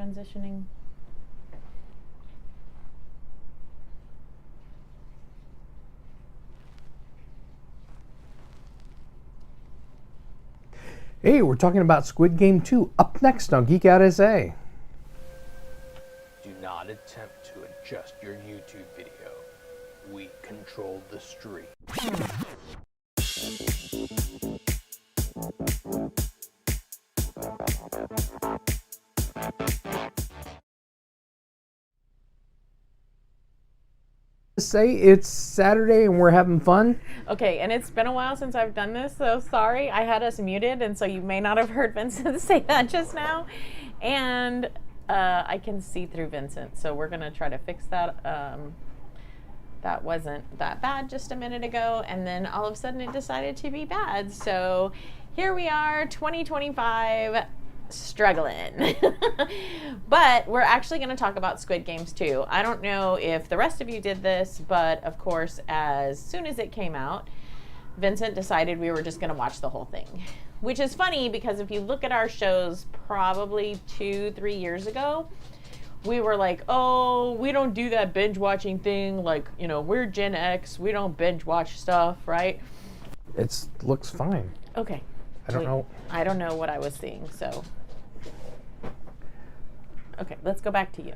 transitioning. Hey, we're talking about Squid Game 2 up next on Geek Out SA. Do not attempt to adjust your YouTube video. We control the stream. Say it's Saturday and we're having fun. Okay, and it's been a while since I've done this, so sorry. I had us muted, and so you may not have heard Vincent say that just now. And I can see through Vincent, so we're going to try to fix that. That wasn't that bad just a minute ago, and then all of a sudden it decided to be bad. So here we are, 2025, struggling. But we're actually going to talk about Squid Games 2. I don't know if the rest of you did this, but of course, as soon as it came out, Vincent decided we were just going to watch the whole thing. Which is funny because if you look at our shows probably 2-3 years ago, we were like, oh, we don't do that binge watching thing. Like, you know, we're Gen X. We don't binge watch stuff, right? It looks fine. Okay. I don't know. I don't know what I was seeing, so. Okay, let's go back to you.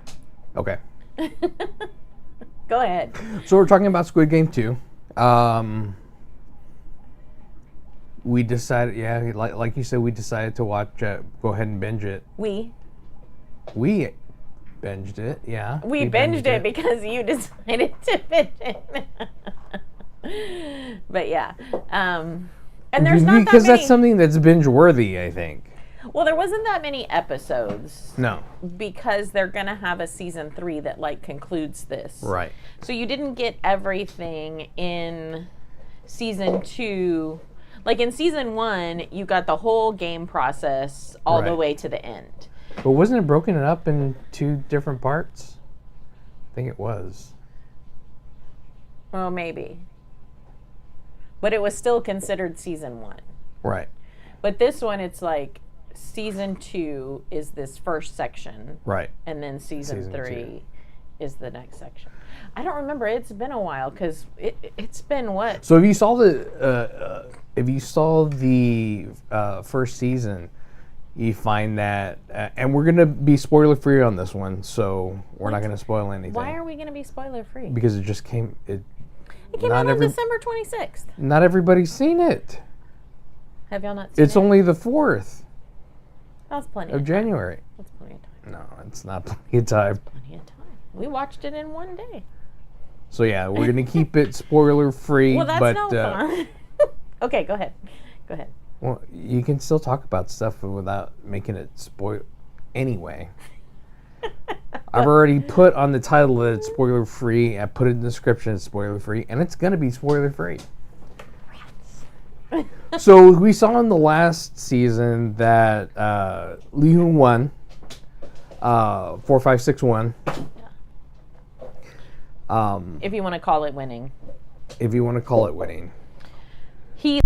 Okay. Go ahead. So we're talking about Squid Game 2. We decided, yeah, like you said, we decided to watch, go ahead and binge it. We binged it, yeah. We binged it because you decided to binge it. But yeah. And there's not that many. Because that's something that's binge worthy, I think. Well, there wasn't that many episodes. No. Because they're going to have a season 3 that like concludes this. Right. So you didn't get everything in season 2. Like in season 1, you got the whole game process all the way to the end. But wasn't it broken up in 2 different parts? I think it was. Well, maybe. But it was still considered season 1. Right. But this one, it's like season 2 is this first section. Right. And then season 3 is the next section. I don't remember. It's been a while because it's been what? So if you saw the first season, you find that, and we're gonna be spoiler free on this one, so we're not gonna spoil anything. Why are we gonna be spoiler free? Because it just came. It came out on December 26th. Not everybody's seen it. Have y'all not seen it? It's only the 4th. That's plenty of January. That's plenty of time. No, it's not plenty of time. Plenty of time. We watched it in one day. So yeah, we're gonna keep it spoiler free. Well, that's no fun. Okay, go ahead. Go ahead. Well, you can still talk about stuff without making it spoil. Anyway, I've already put on the title that it's spoiler free. I put it in the description it's spoiler free, and it's gonna be spoiler free. So we saw in the last season that Lee Hoon won 4-5-6-1. If you want to call it winning. If you want to call it winning. He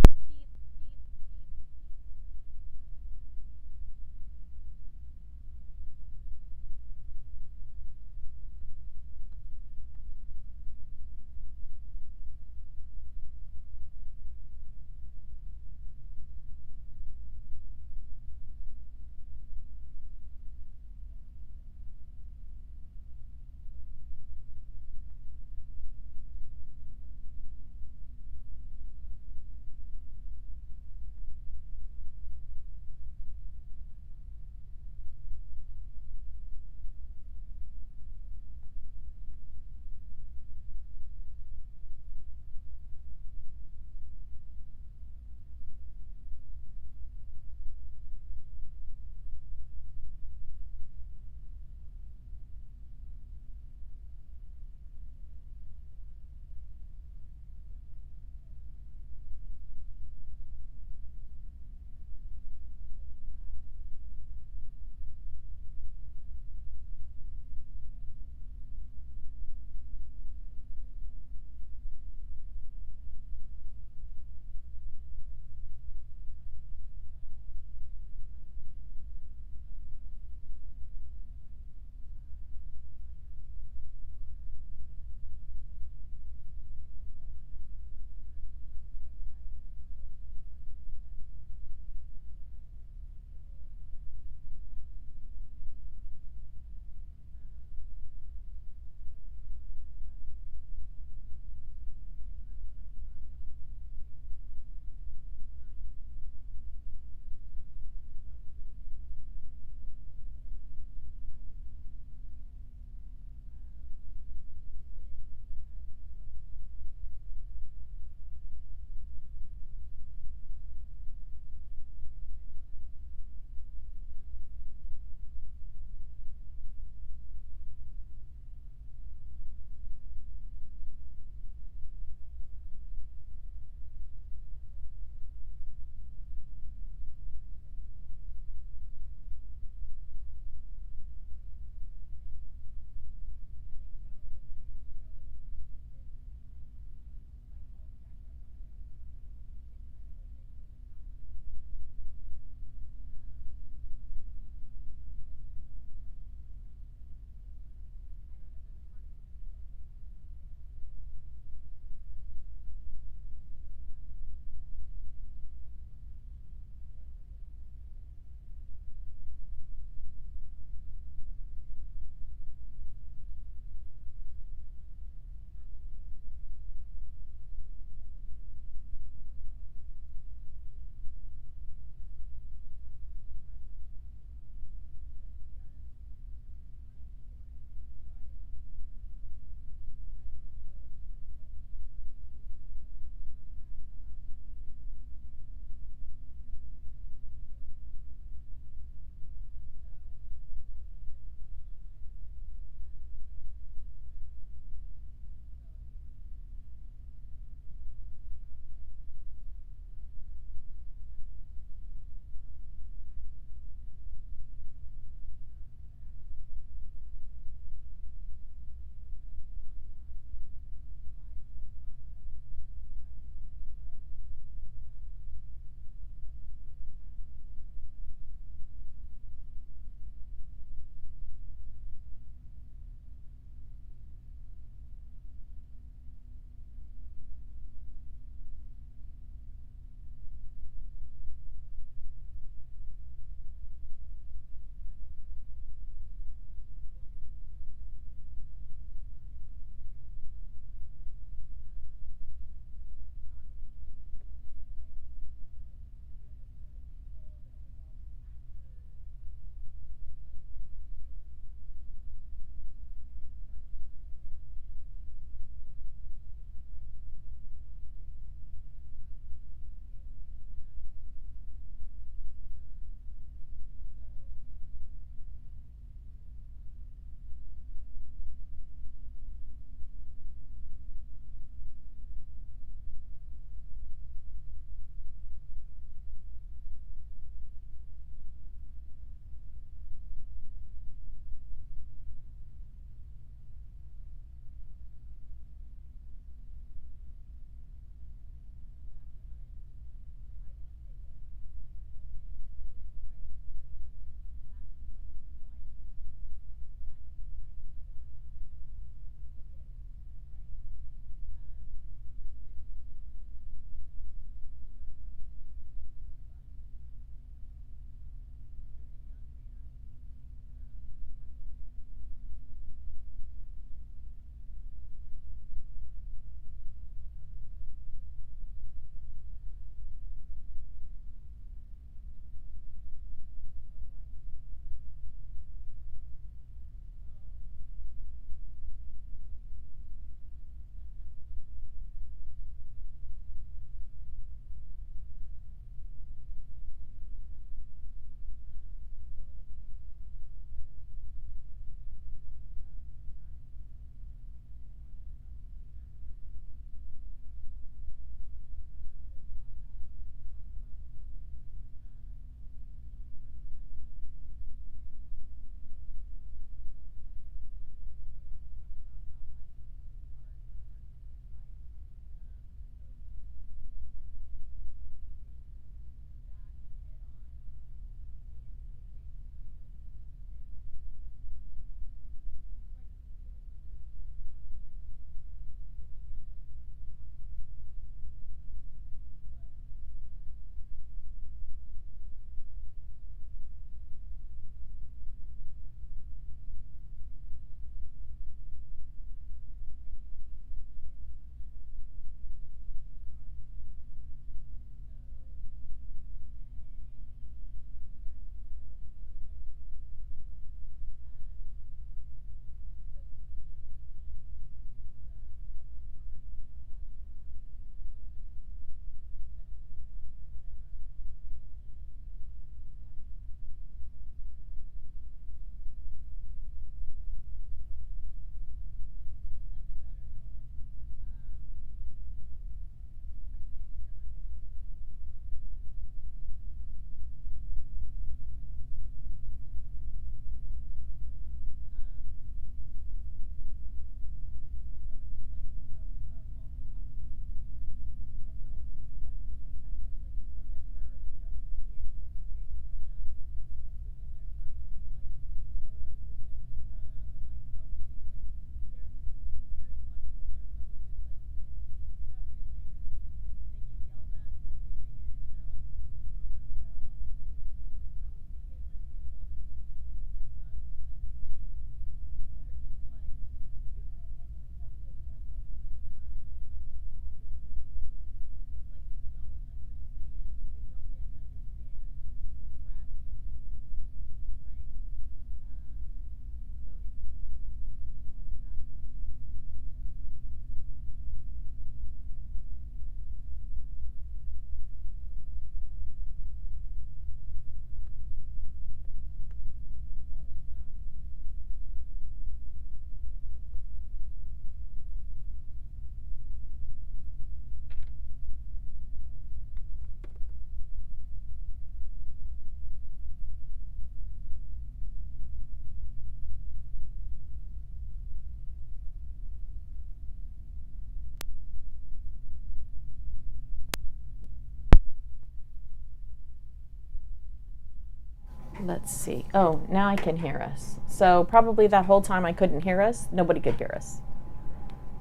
let's see. Oh, now I can hear us. So probably that whole time I couldn't hear us. Nobody could hear us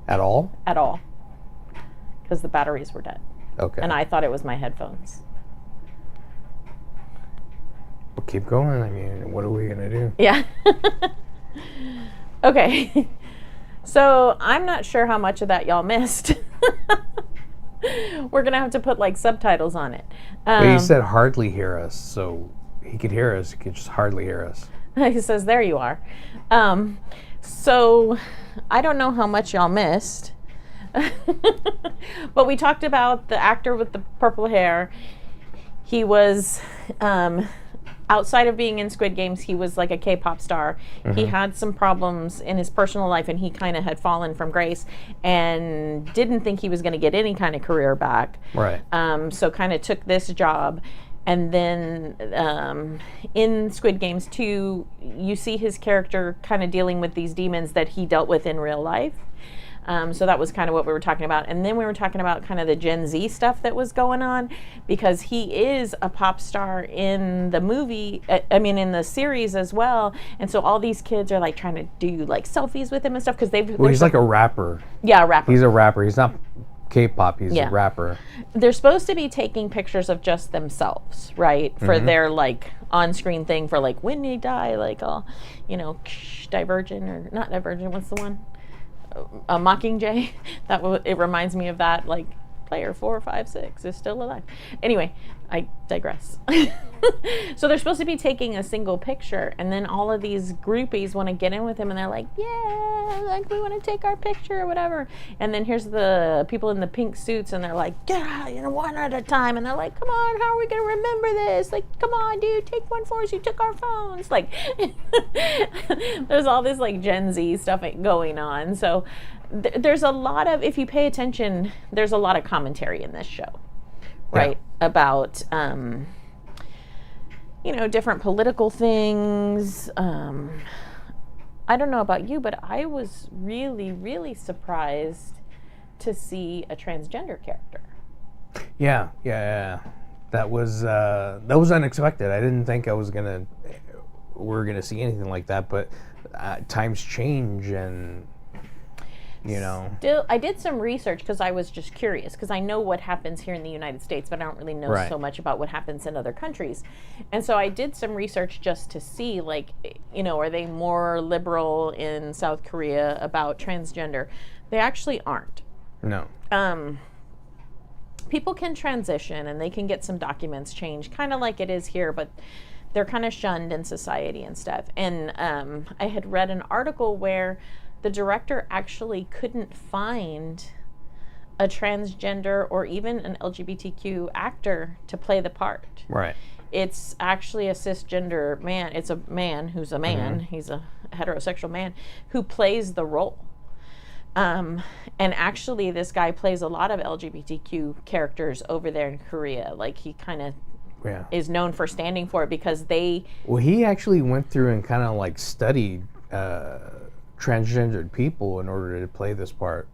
At all? at all because the batteries were dead. Okay. And I thought it was my headphones. Well, keep going. I mean, what are we going to do? Yeah. Okay. So I'm not sure how much of that y'all missed. We're going to have to put like subtitles on it. But he said hardly hear us, so he could hear us. He could just hardly hear us. He says, there you are. So I don't know how much y'all missed. But we talked about the actor with the purple hair. He was, outside of being in Squid Games, he was like a K-pop star. He had some problems in his personal life, and he kind of had fallen from grace and didn't think he was going to get any kind of career back. Right. So kind of took this job. And then in Squid Games 2, you see his character kind of dealing with these demons that he dealt with in real life. So that was kind of what we were talking about. And then we were talking about kind of the Gen Z stuff that was going on, because he is a pop star in the movie, in the series as well. And so all these kids are like trying to do like selfies with him and stuff because Well, he's like a rapper. Yeah, a rapper. He's a rapper. He's not K-pop. He's a rapper. They're supposed to be taking pictures of just themselves, right? For their like on-screen thing for like when they die, like Divergent or not Divergent. What's the one? A Mockingjay. It reminds me of that. Like player 456 is still alive. Anyway, I digress. So they're supposed to be taking a single picture, and then all of these groupies want to get in with him, and they're like, yeah, like we want to take our picture or whatever. And then here's the people in the pink suits, and they're like, yeah, one at a time. And they're like, come on, how are we going to remember this? Like, come on, dude, take one for us. You took our phones. Like, there's all this like Gen Z stuff going on. So there's a lot of, if you pay attention, there's a lot of commentary in this show, right? Yeah. About, different political things. I don't know about you, but I was really, really surprised to see a transgender character. Yeah. That was unexpected. I didn't think we're gonna see anything like that, but times change, and Still, I did some research because I was just curious, because I know what happens here in the United States, but I don't really know so much about what happens in other countries. And so I did some research just to see, like, are they more liberal in South Korea about transgender? They actually aren't. No. People can transition and they can get some documents changed, kind of like it is here, but they're kind of shunned in society and stuff. And I had read an article where the director actually couldn't find a transgender or even an LGBTQ actor to play the part. Right. It's actually a cisgender man. It's a man who's a man. He's a heterosexual man who plays the role. And actually, this guy plays a lot of LGBTQ characters over there in Korea. Like, he kind of is known for standing for it because they... Well, he actually went through and kind of like studied transgendered people in order to play this part,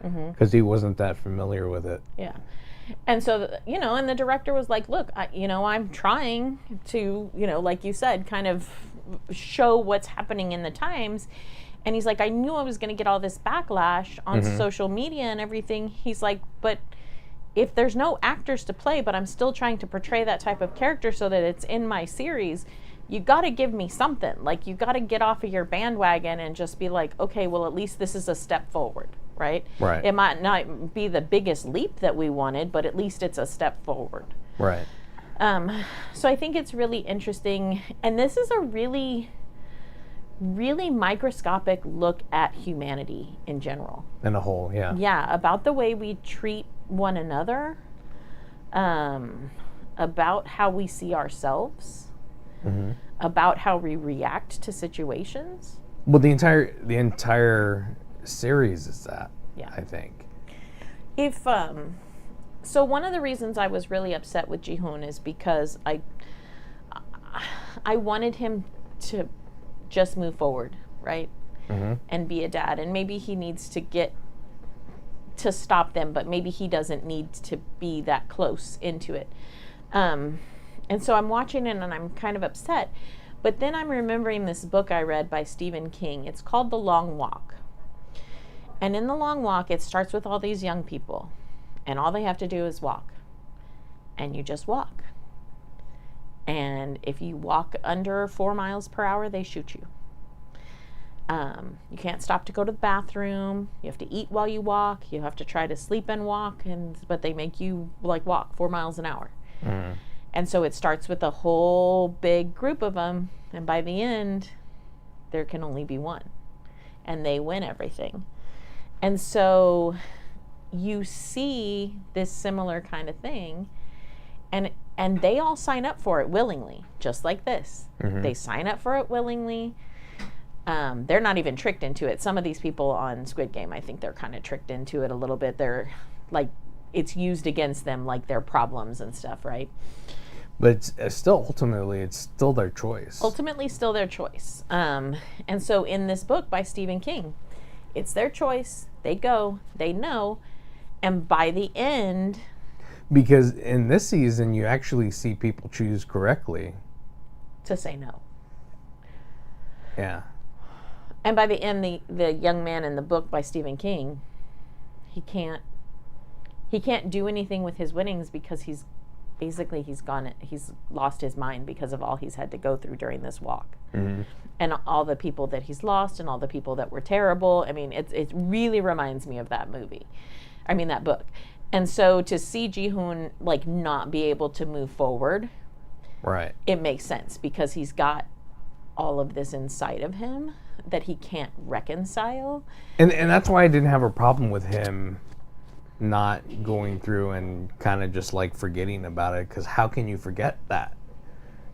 because he wasn't that familiar with it. Yeah. And so, and the director was like, look, I'm trying to, like you said, kind of show what's happening in the times. And he's like, I knew I was going to get all this backlash on social media and everything. He's like, but if there's no actors to play, but I'm still trying to portray that type of character so that it's in my series, you got to give me something. Like, you got to get off of your bandwagon and just be like, okay, well, at least this is a step forward, right? Right. It might not be the biggest leap that we wanted, but at least it's a step forward. Right. So I think it's really interesting. And this is a really, really microscopic look at humanity in general. In a whole, yeah. Yeah, about the way we treat one another, about how we see ourselves. About how we react to situations. Well, the entire series is that. Yeah, I think. If so, one of the reasons I was really upset with Ji-hoon is because I wanted him to just move forward, right, and be a dad, and maybe he needs to get to stop them, but maybe he doesn't need to be that close into it. And so I'm watching it and I'm kind of upset. But then I'm remembering this book I read by Stephen King. It's called The Long Walk. And in The Long Walk, it starts with all these young people. And all they have to do is walk. And you just walk. And if you walk under 4 miles per hour, they shoot you. You can't stop to go to the bathroom. You have to eat while you walk. You have to try to sleep and walk. But they make you like walk 4 miles an hour. Mm. And so it starts with a whole big group of them. And by the end, there can only be one. And they win everything. And so you see this similar kind of thing. And they all sign up for it willingly, just like this. Mm-hmm. They sign up for it willingly. They're not even tricked into it. Some of these people on Squid Game, I think they're kind of tricked into it a little bit. They're like, it's used against them like their problems and stuff, right? But it's still, ultimately, it's still their choice. Ultimately, still their choice. And so in this book by Stephen King, it's their choice. They go, they know. And by the end... Because in this season, you actually see people choose correctly. To say no. Yeah. And by the end, the young man in the book by Stephen King, he can't do anything with his winnings because he's lost his mind because of all he's had to go through during this walk. Mm-hmm. And all the people that he's lost and all the people that were terrible. I mean, it really reminds me of that book. And so to see Ji-hoon like not be able to move forward, right? It makes sense because he's got all of this inside of him that he can't reconcile. And that's why I didn't have a problem with him not going through and kind of just like forgetting about it, because how can you forget that?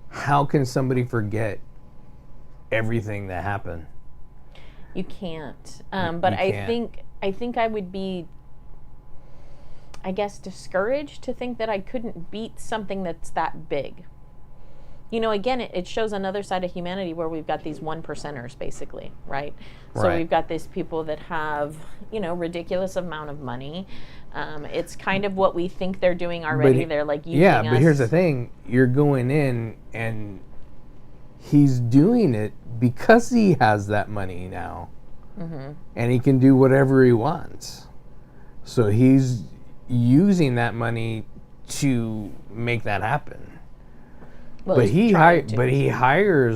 How can somebody forget everything that happened? You can't. But I think I would be, I guess, discouraged to think that I couldn't beat something that's that big. You know, again, it shows another side of humanity where we've got these 1%ers, basically, right? So we've got these people that have, ridiculous amount of money. It's kind of what we think they're doing already. They're like using us. But here's the thing. You're going in and he's doing it because he has that money now. Mm-hmm. And he can do whatever he wants. So he's using that money to make that happen. Well, but he hires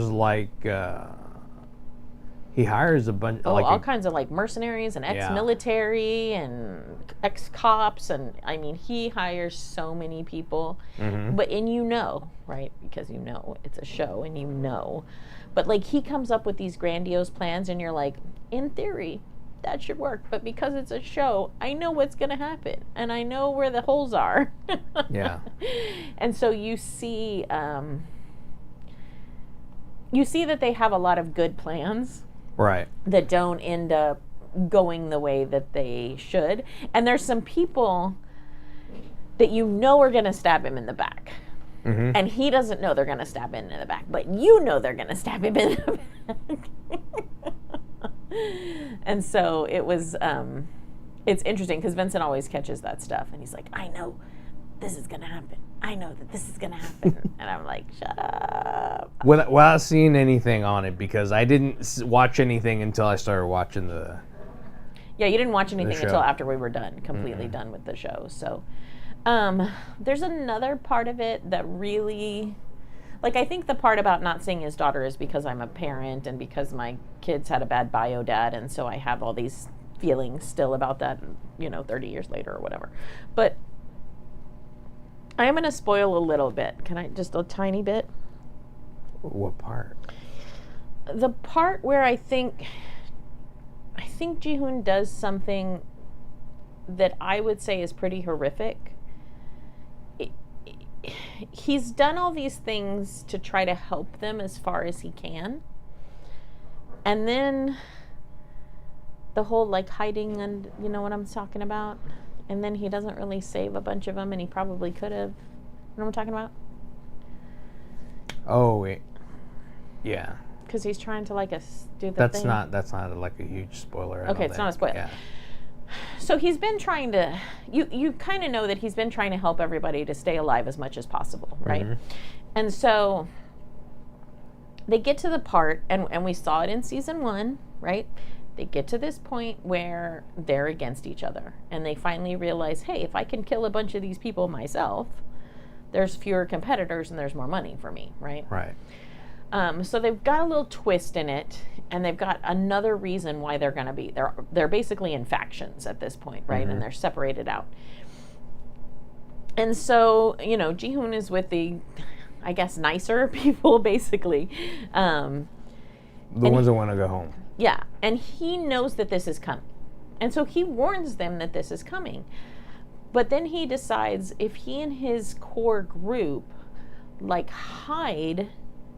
a bunch all kinds of like mercenaries and ex-military and ex-cops, and I mean he hires so many people. Mm-hmm. But right, because it's a show and but like he comes up with these grandiose plans and you're like, in theory that should work, but because it's a show, I know what's going to happen, and I know where the holes are. Yeah. And so you see that they have a lot of good plans, right? That don't end up going the way that they should. And there's some people that are going to stab him in the back. Mm-hmm. And he doesn't know they're going to stab him in the back, but they're going to stab him in the back. And so it was, it's interesting because Vincent always catches that stuff and he's like, I know this is going to happen. I know that this is going to happen. And I'm like, shut up. Without seeing anything on it, because I didn't watch anything until I started watching the... Yeah, you didn't watch anything until after we were completely done with the show. So there's another part of it that really... Like, I think the part about not seeing his daughter is because I'm a parent and because my kids had a bad bio dad, and so I have all these feelings still about that, 30 years later or whatever. But I am going to spoil a little bit. Can I just a tiny bit? What part? The part where I think Ji-hoon does something that I would say is pretty horrific. He's done all these things to try to help them as far as he can. And then the whole like hiding, and you know what I'm talking about? And then he doesn't really save a bunch of them, and he probably could have. You know what I'm talking about? Oh, wait. Yeah. Because he's trying to do the thing. That's not like a huge spoiler. Okay, it's not a spoiler. Yeah. So he's been trying to, you kind of know that he's been trying to help everybody to stay alive as much as possible, right? And so they get to the part, and we saw it in season 1, right? They get to this point where they're against each other, and they finally realize, hey, if I can kill a bunch of these people myself, there's fewer competitors and there's more money for me, right? Right. So they've got a little twist in it, and they've got another reason why they're going to be. They're basically in factions at this point, right? And they're separated out. And so, Ji-hoon is with the, I guess, nicer people, basically. The ones that want to go home. Yeah, and he knows that this is coming. And so he warns them that this is coming. But then he decides if he and his core group, hide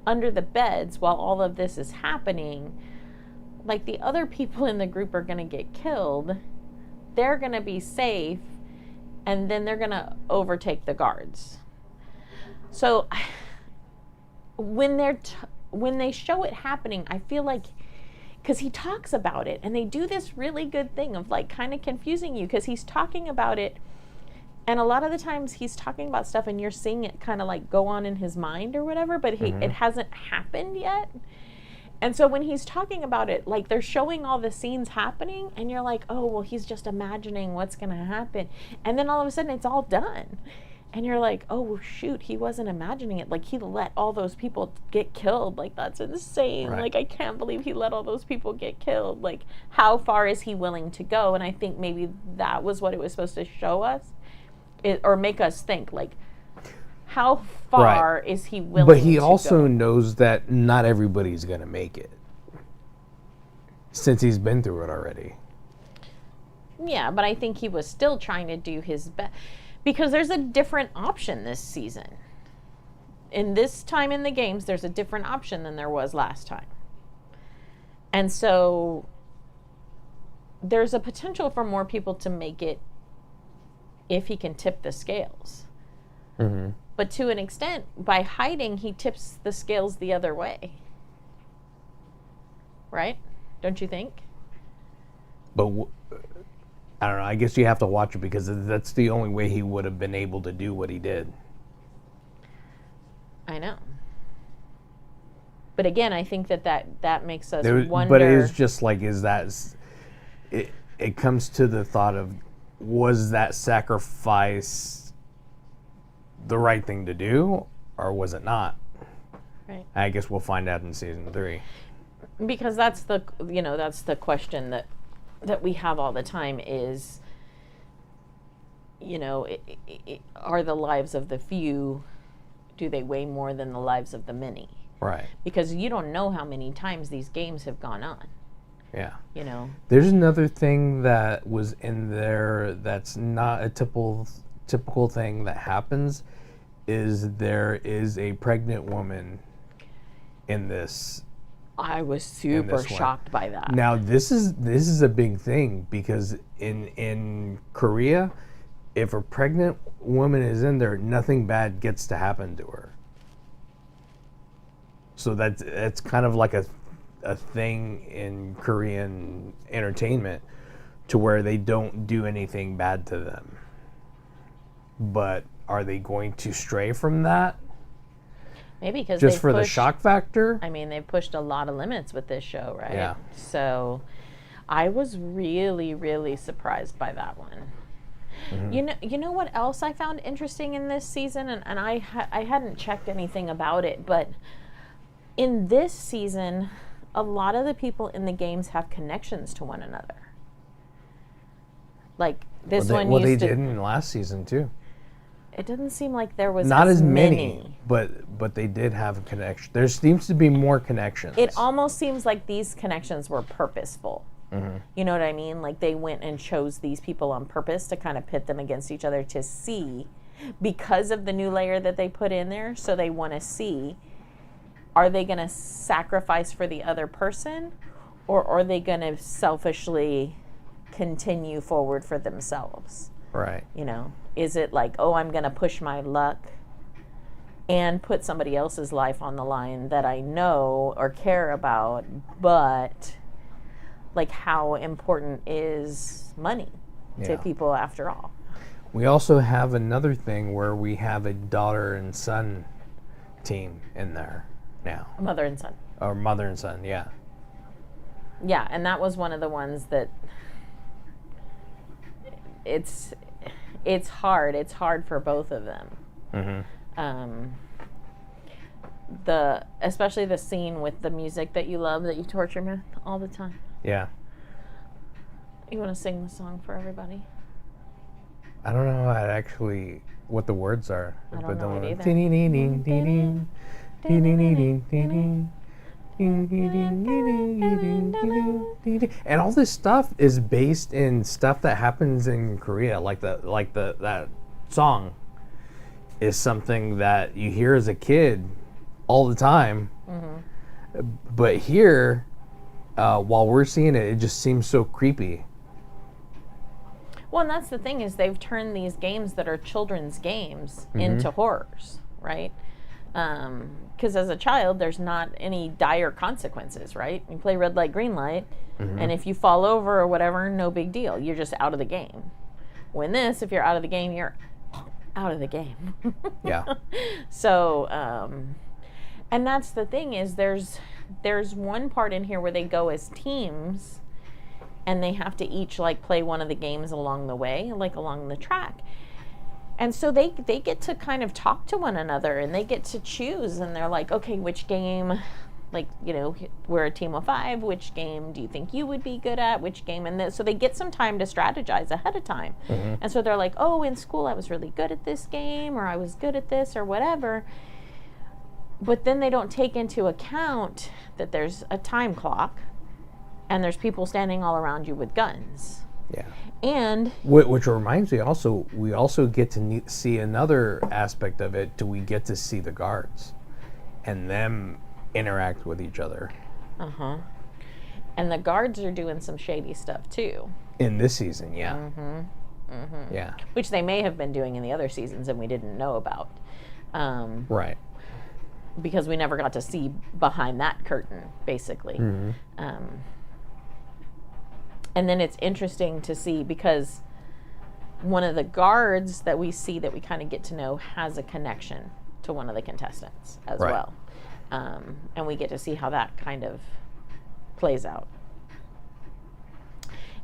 under the beds while all of this is happening, the other people in the group are going to get killed, they're going to be safe, and then they're going to overtake the guards. So when they show it happening, I feel like, because he talks about it, and they do this really good thing of kind of confusing you, because he's talking about it, and a lot of the times he's talking about stuff and you're seeing it kind of go on in his mind or whatever, but it hasn't happened yet. And so when he's talking about it, they're showing all the scenes happening, and you're like, oh, well, he's just imagining what's going to happen. And then all of a sudden it's all done. And you're like, oh, shoot, he wasn't imagining it. He let all those people get killed. That's insane. Right. I can't believe he let all those people get killed. How far is he willing to go? And I think maybe that was what it was supposed to show us. Or make us think, how far is he willing to go? But he also knows that not everybody's going to make it, since he's been through it already. Yeah, but I think he was still trying to do his best, because there's a different option this season. In this time in the games, there's a different option than there was last time. And so there's a potential for more people to make it if he can tip the scales. But to an extent, by hiding, he tips the scales the other way. Right? Don't you think? But I don't know. I guess you have to watch it, because that's the only way he would have been able to do what he did. I know. But again, I think that makes us wonder. But it is just it comes to the thought of, was that sacrifice the right thing to do, or was it not? Right. I guess we'll find out in season 3. Because that's the question that we have all the time is, are the lives of the few, do they weigh more than the lives of the many? Right. Because you don't know how many times these games have gone on. Yeah. There's another thing that was in there that's not a typical thing that happens, is there is a pregnant woman in this. I was super shocked by that. Now this is a big thing, because in Korea, if a pregnant woman is in there, nothing bad gets to happen to her. So that's kind of like a thing in Korean entertainment, to where they don't do anything bad to them. But are they going to stray from that? Maybe because just for the shock factor? I mean, they've pushed a lot of limits with this show, right? Yeah. So I was really, really surprised by that one. You know what else I found interesting in this season, and I hadn't checked anything about it, but in this season, a lot of the people in the games have connections to one another. This one used they to... did in last season too. It doesn't seem like there was not as many, but they did have a connection. There seems to be more connections. It almost seems like these connections were purposeful. You know what I mean? They went and chose these people on purpose to kind of pit them against each other to see, because of the new layer that they put in there. So they want to see, are they going to sacrifice for the other person, or are they going to selfishly continue forward for themselves? Right. Is it I'm going to push my luck and put somebody else's life on the line that I know or care about, but how important is money? to Yeah. people after all. We also have another thing where we have a daughter and son team in there now. Mother and son. Or mother and son, yeah. Yeah, and that was one of the ones that it's hard. It's hard for both of them. Mm-hmm. Especially the scene with the music that you love, that you torture me all the time. Yeah. You want to sing the song for everybody? I don't know what the words are. I don't know it either. Ding-ding-ding, ding-ding, ding-ding-ding, ding-ding. And all this stuff is based in stuff that happens in Korea, like that song is something that you hear as a kid all the time. Mm-hmm. But here, while we're seeing it, it just seems so creepy. Well, and that's the thing, is they've turned these games that are children's games into horrors, right? Because as a child, there's not any dire consequences, right? You play red light, green light, and if you fall over or whatever, no big deal. You're just out of the game. When this, if you're out of the game, you're out of the game. Yeah. So, and that's the thing, is there's one part in here where they go as teams, and they have to each like play one of the games along the way, like along the track. And so they get to kind of talk to one another, and they get to choose, and they're like, okay, which game, like, you know, we're a team of 5, which game do you think you would be good at, which game, and so they get some time to strategize ahead of time. And so they're like, oh, in school I was really good at this game, or I was good at this, or whatever. But then they don't take into account that there's a time clock, and there's people standing all around you with guns. Yeah. And which reminds me, we also get to see another aspect of it. Do we get to see the guards and them interact with each other? And the guards are doing some shady stuff too in this season. Yeah. Yeah. Which they may have been doing in the other seasons and we didn't know about. Right. Because we never got to see behind that curtain, basically. And then it's interesting to see, because one of the guards that we see, that we kind of get to know, has a connection to one of the contestants as well. And we get to see how that kind of plays out.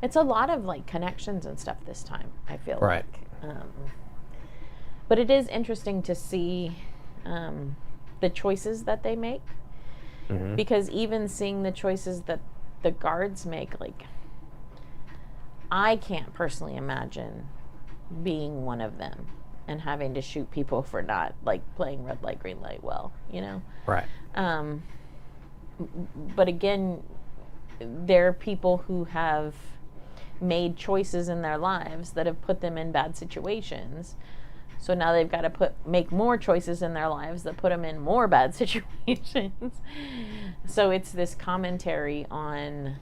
It's a lot of like connections and stuff this time, I feel like. But it is interesting to see the choices that they make. Because even seeing the choices that the guards make, like, I can't personally imagine being one of them and having to shoot people for not like playing red light, green light well, you know? Right. But again, there are people who have made choices in their lives that have put them in bad situations. So now they've got to make more choices in their lives that put them in more bad situations. So it's this commentary on,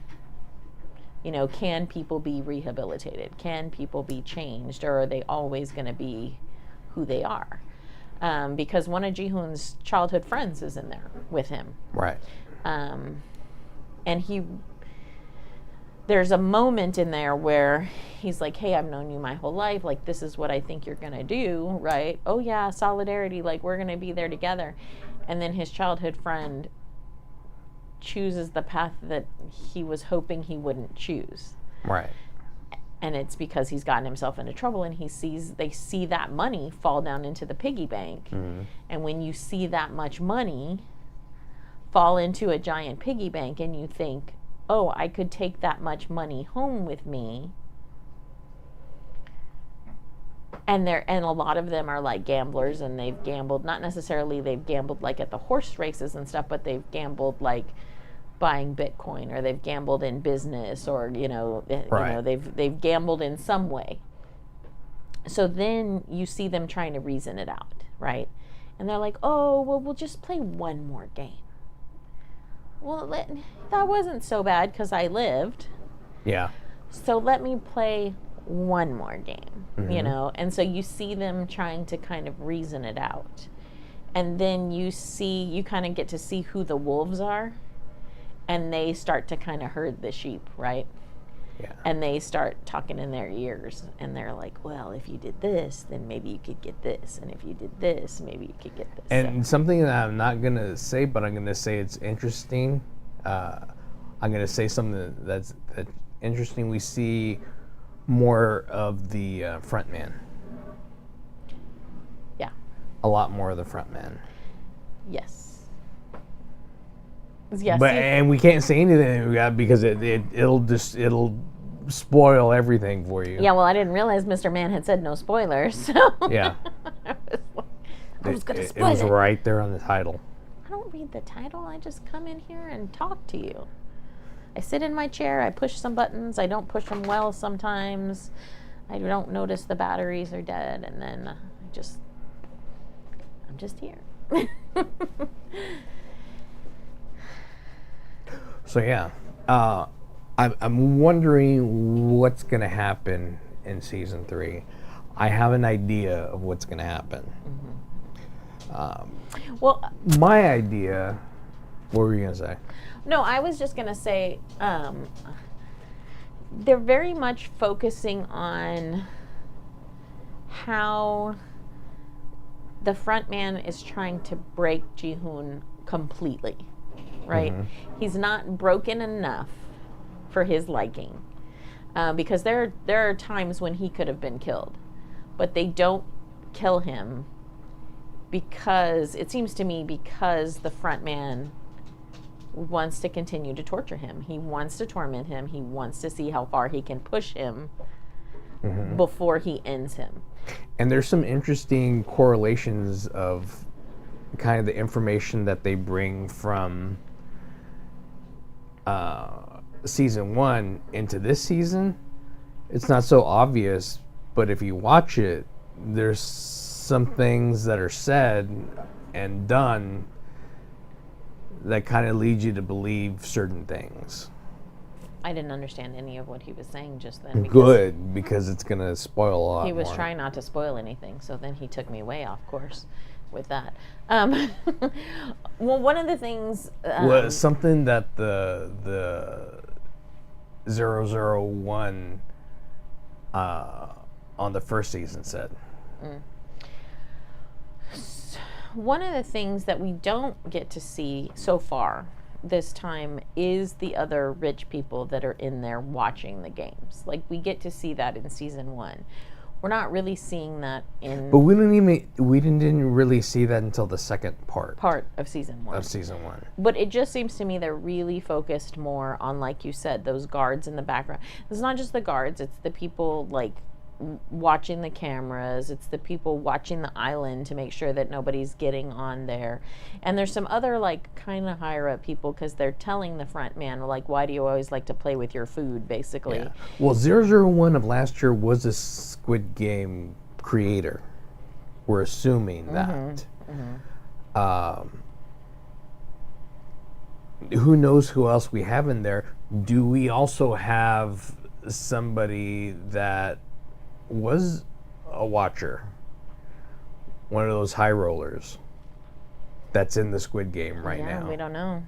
you know, can people be rehabilitated? Can people be changed? Or are they always going to be who they are? Because one of Ji-hoon's childhood friends is in there with him. Right. And there's a moment in there where he's like, hey, I've known you my whole life. Like, this is what I think you're going to do, right? Oh, yeah, solidarity. Like, we're going to be there together. And then his childhood friend chooses the path that he was hoping he wouldn't choose. Right. And it's because he's gotten himself into trouble, and they see that money fall down into the piggy bank. And when you see that much money fall into a giant piggy bank, and you think, oh, I could take that much money home with me. And a lot of them are like gamblers, and they've gambled, not necessarily they've gambled like at the horse races and stuff, but they've gambled like buying Bitcoin, or they've gambled in business, or they've gambled in some way. So then you see them trying to reason it out, right? And they're like, oh, well, we'll just play one more game. Well, that wasn't so bad because I lived. Yeah. So let me play one more game, you know? And so you see them trying to kind of reason it out. And then you kind of get to see who the wolves are, and they start to kind of herd the sheep, right? Yeah. And they start talking in their ears, and they're like, well, if you did this, then maybe you could get this, and if you did this, maybe you could get this. And something that I'm not going to say, but I'm going to say it's interesting. I'm going to say something that's interesting. We see more of the front man. Yeah. A lot more of the front man. Yes. Yes. And we can't say anything because it'll spoil everything for you. Yeah, well, I didn't realize Mr. Man had said no spoilers, so. Yeah. I was going to It spoil was right there on the title. I don't read the title. I just come in here and talk to you. I sit in my chair. I push some buttons. I don't push them well sometimes. I don't notice the batteries are dead, and then I'm just here. So yeah, I'm wondering what's gonna happen in season 3. I have an idea of what's gonna happen. Well, My idea. What were you gonna say? no, I was just going to say they're very much focusing on how the front man is trying to break Ji-hoon completely, right? He's not broken enough for his liking because there are times when he could have been killed, but they don't kill him because, it seems to me, because the front man wants to continue to torture him. He wants to torment him. He wants to see how far he can push him before he ends him. And there's some interesting correlations of kind of the information that they bring from season 1 into this season. It's not so obvious, but if you watch it, there's some things that are said and done that kind of lead you to believe certain things. I didn't understand any of what he was saying just then. Good, because it's going to spoil a lot He was more. trying not to spoil anything, so then he took me way off course with that. Well, one of the things... was something that the 001 on the first season said. One of the things that we don't get to see so far this time is the other rich people that are in there watching the games. Like, we get to see that in season 1. We're not really seeing that in But we didn't really see that until the second part of season 1. of season 1. But it just seems to me they're really focused more on, like you said, those guards in the background. It's not just the guards, it's the people, like, watching the cameras, it's the people watching the island to make sure that nobody's getting on there. And there's some other, like, kind of higher up people, because they're telling the front man, like, why do you always like to play with your food, basically. Yeah. Well, 001 of last year was a Squid Game creator. We're assuming that. Who knows who else we have in there? Do we also have somebody that was a watcher? One of those high rollers that's in the Squid Game right now. We don't know.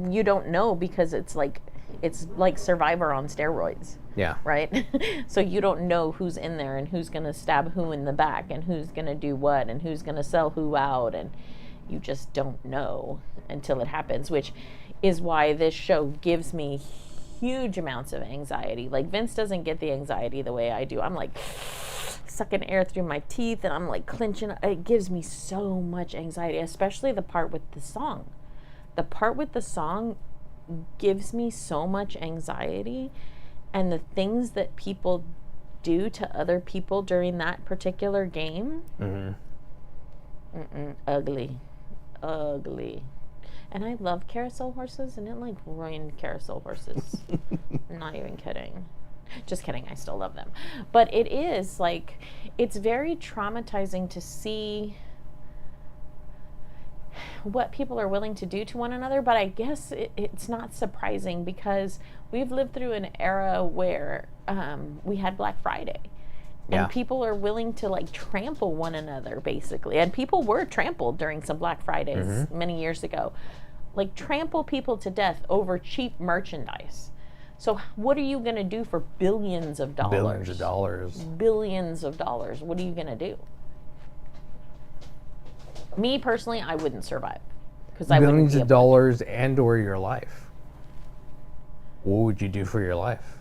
You don't know because it's like Survivor on steroids. Yeah. Right? So you don't know who's in there and who's going to stab who in the back and who's going to do what and who's going to sell who out, and you just don't know until it happens, which is why this show gives me huge amounts of anxiety. Like, Vince doesn't get the anxiety the way I do. I'm like sucking air through my teeth and I'm like clenching. It gives me so much anxiety, especially the part with the song. The part with the song gives me so much anxiety, and the things that people do to other people during that particular game, ugly. And I love carousel horses, and it like ruined carousel horses. I'm not even kidding. Just kidding, I still love them. But it is like, it's very traumatizing to see what people are willing to do to one another, but I guess it's not surprising because we've lived through an era where we had Black Friday. And people are willing to like trample one another, basically. And people were trampled during some Black Fridays many years ago. like trample people to death over cheap merchandise. So what are you going to do for billions of dollars? Billions of dollars. Billions of dollars. What are you going to do? Me personally, I wouldn't survive because I wouldn't Billions be of able dollars and or your life. What would you do for your life?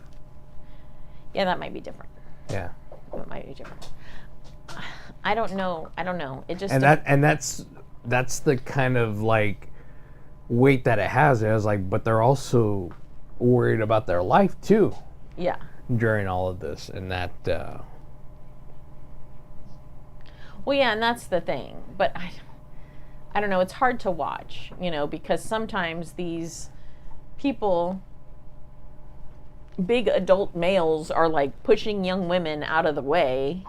Yeah, that might be different. Yeah. That might be different. I don't know. It just And that's the kind of like weight that it has. It was like, but they're also worried about their life too yeah. during all of this, and that. Well, yeah, and that's the thing. But I don't know. It's hard to watch, because sometimes these people, big adult males, are like pushing young women out of the way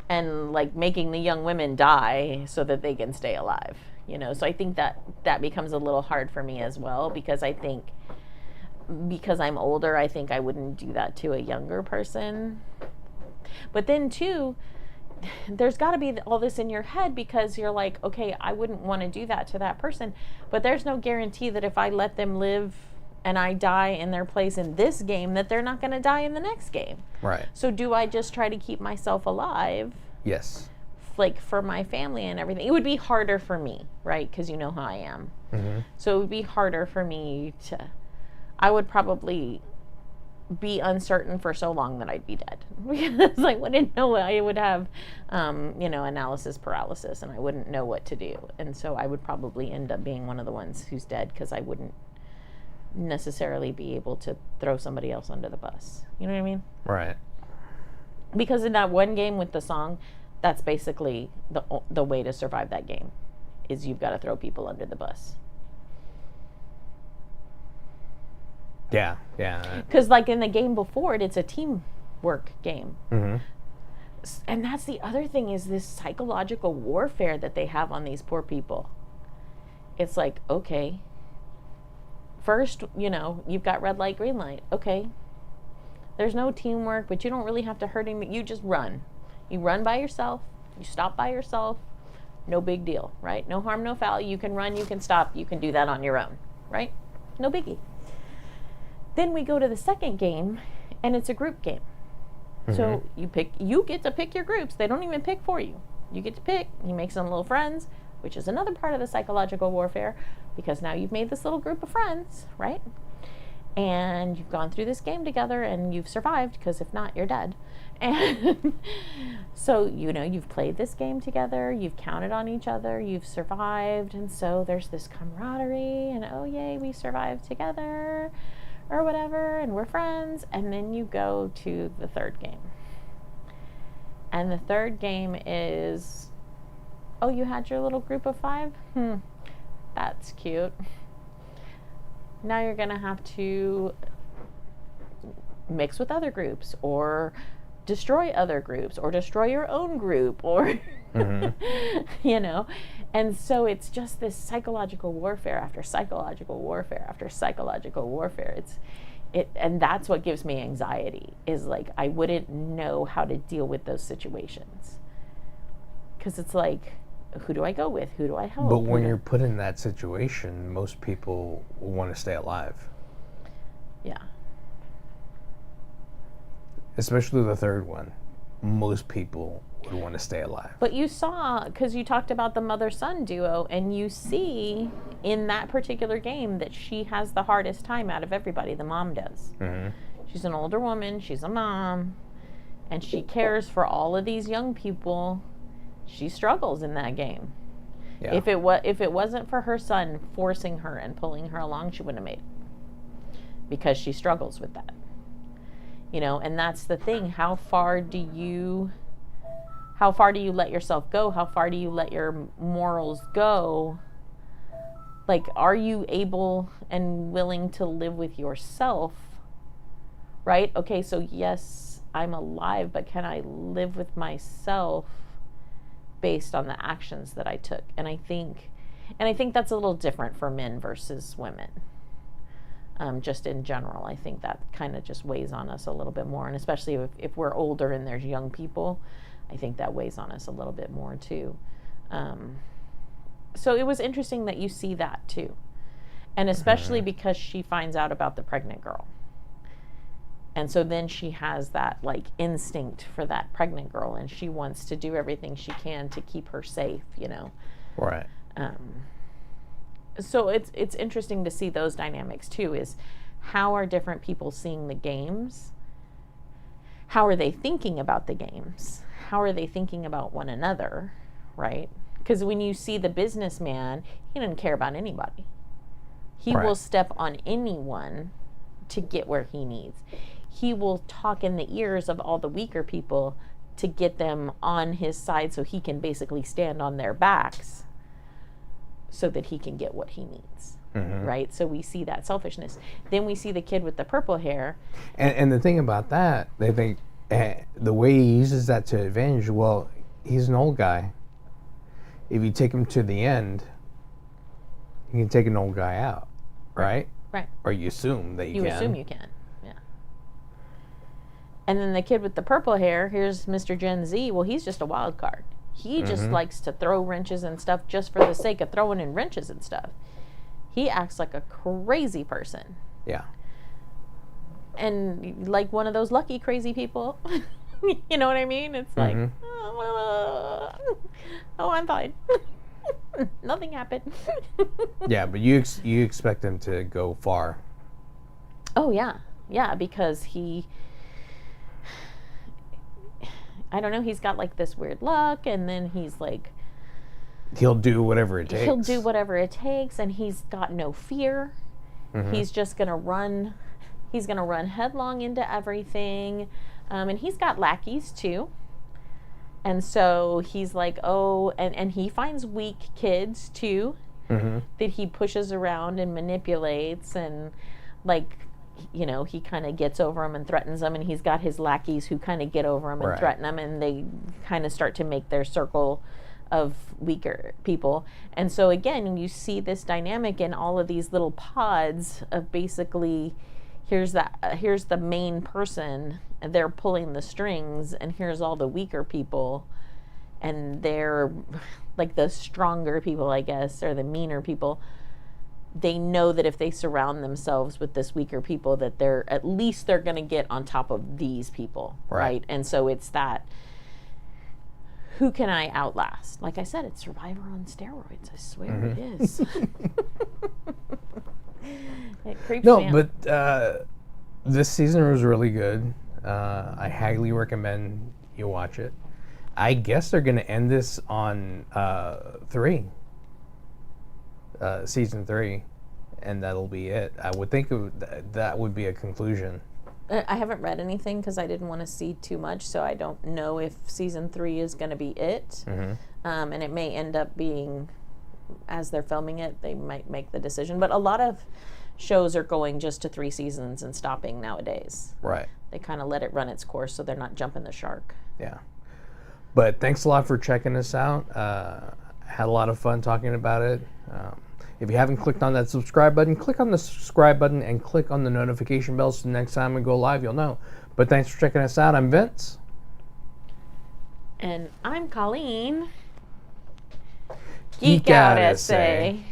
and like making the young women die so that they can stay alive. So I think that becomes a little hard for me as well, because I think because I'm older, I think I wouldn't do that to a younger person. But then too, there's got to be all this in your head, because you're like, okay, I wouldn't want to do that to that person, but there's no guarantee that if I let them live and I die in their place in this game, that they're not going to die in the next game. Right. So do I just try to keep myself alive? Yes. Like for my family and everything? It would be harder for me, right? Because you know how I am. So it would be harder for me I would probably be uncertain for so long that I'd be dead. Because I wouldn't know. I would have, analysis paralysis, and I wouldn't know what to do. And so I would probably end up being one of the ones who's dead, because I wouldn't necessarily be able to throw somebody else under the bus. You know what I mean? Right. Because in that one game with the song, that's basically the way to survive that game, is you've got to throw people under the bus. Yeah, yeah. Because like in the game before it, it's a teamwork game. And that's the other thing, is this psychological warfare that they have on these poor people. It's like, okay, first, you've got red light, green light. Okay, there's no teamwork, but you don't really have to hurt him. You just run. You run by yourself. You stop by yourself. No big deal, right? No harm, no foul. You can run, you can stop. You can do that on your own, right? No biggie. Then we go to the second game, and it's a group game. So you get to pick your groups. They don't even pick for you. You get to pick. You make some little friends, which is another part of the psychological warfare, because now you've made this little group of friends, right? And you've gone through this game together, and you've survived, because if not, you're dead. And so, you've played this game together, you've counted on each other, you've survived, and so there's this camaraderie, and oh yay, we survived together, or whatever, and we're friends. And then you go to the third game. And the third game is, oh, you had your little group of 5? That's cute. Now you're going to have to mix with other groups, or destroy other groups, or destroy your own group, or, And so it's just this psychological warfare after psychological warfare after psychological warfare. And that's what gives me anxiety, is like, I wouldn't know how to deal with those situations. Because it's like, who do I go with? Who do I help? But when you're put in that situation, most people will want to stay alive. Yeah. Especially the third one. Most people would want to stay alive. But you saw, because you talked about the mother-son duo, and you see in that particular game that she has the hardest time out of everybody. The mom does. She's an older woman. She's a mom. And she cares for all of these young people. She struggles in that game. Yeah. If it wasn't for her son forcing her and pulling her along, she wouldn't have made it. Because she struggles with that. And that's the thing. How far do you let yourself go? How far do you let your morals go? Like, are you able and willing to live with yourself? Right? Okay, so yes, I'm alive, but can I live with myself based on the actions that I took? And I think that's a little different for men versus women. Just in general, I think that kind of just weighs on us a little bit more. And especially if we're older and there's young people, I think that weighs on us a little bit more too. So it was interesting that you see that too. And especially because she finds out about the pregnant girl. And so then she has that like instinct for that pregnant girl, and she wants to do everything she can to keep her safe, you know. Right. So it's interesting to see those dynamics too, is how are different people seeing the games? How are they thinking about the games? How are they thinking about one another, right? Because when you see the businessman, he doesn't care about anybody. He Right. will step on anyone to get where he needs. He will talk in the ears of all the weaker people to get them on his side so he can basically stand on their backs so that he can get what he needs. Right? So we see that selfishness. Then we see the kid with the purple hair. And the thing about that, they think the way he uses that to advantage, well, he's an old guy. If you take him to the end, you can take an old guy out, right? Right. Or you assume that you You can. assume you can. Yeah. And then the kid with the purple hair, here's Mr. Gen Z. Well, he's just a wild card. He just likes to throw wrenches and stuff just for the sake of throwing in wrenches and stuff. He acts like a crazy person. Yeah. And like one of those lucky crazy people. You know what I mean? It's like, oh, I'm fine. Nothing happened. Yeah, but you expect him to go far. Oh, yeah. Yeah, because I don't know, he's got like this weird luck, and then he's like, He'll do whatever it takes. he'll do whatever it takes, and he's got no fear. He's just going to run. He's going to run headlong into everything. And he's got lackeys too. And so he's like, oh, and he finds weak kids too that he pushes around and manipulates, and like, you know, he kind of gets over them and threatens them, and he's got his lackeys who kind of get over him and Right. threaten him, and they kind of start to make their circle of weaker people. And so again, you see this dynamic in all of these little pods of basically, here's the main person, and they're pulling the strings, and here's all the weaker people, and they're like the stronger people, I guess, or the meaner people. They know that if they surround themselves with this weaker people, that they're going to get on top of these people, right? And so it's that, who can I outlast? Like I said, it's Survivor on steroids. I swear it is. It creeps me out. But this season was really good. I highly recommend you watch it. I guess they're going to end this on season 3, and that'll be it. I would think that would be a conclusion. I haven't read anything because I didn't want to see too much, so I don't know if season 3 is going to be it. And it may end up being, as they're filming it, they might make the decision. But a lot of shows are going just to 3 seasons and stopping nowadays. Right. They kind of let it run its course, so they're not jumping the shark. Yeah. But thanks a lot for checking us out. Had a lot of fun talking about it. If you haven't clicked on that subscribe button, click on the subscribe button and click on the notification bell so the next time we go live, you'll know. But thanks for checking us out. I'm Vince. And I'm Colleen. Geek out, essay.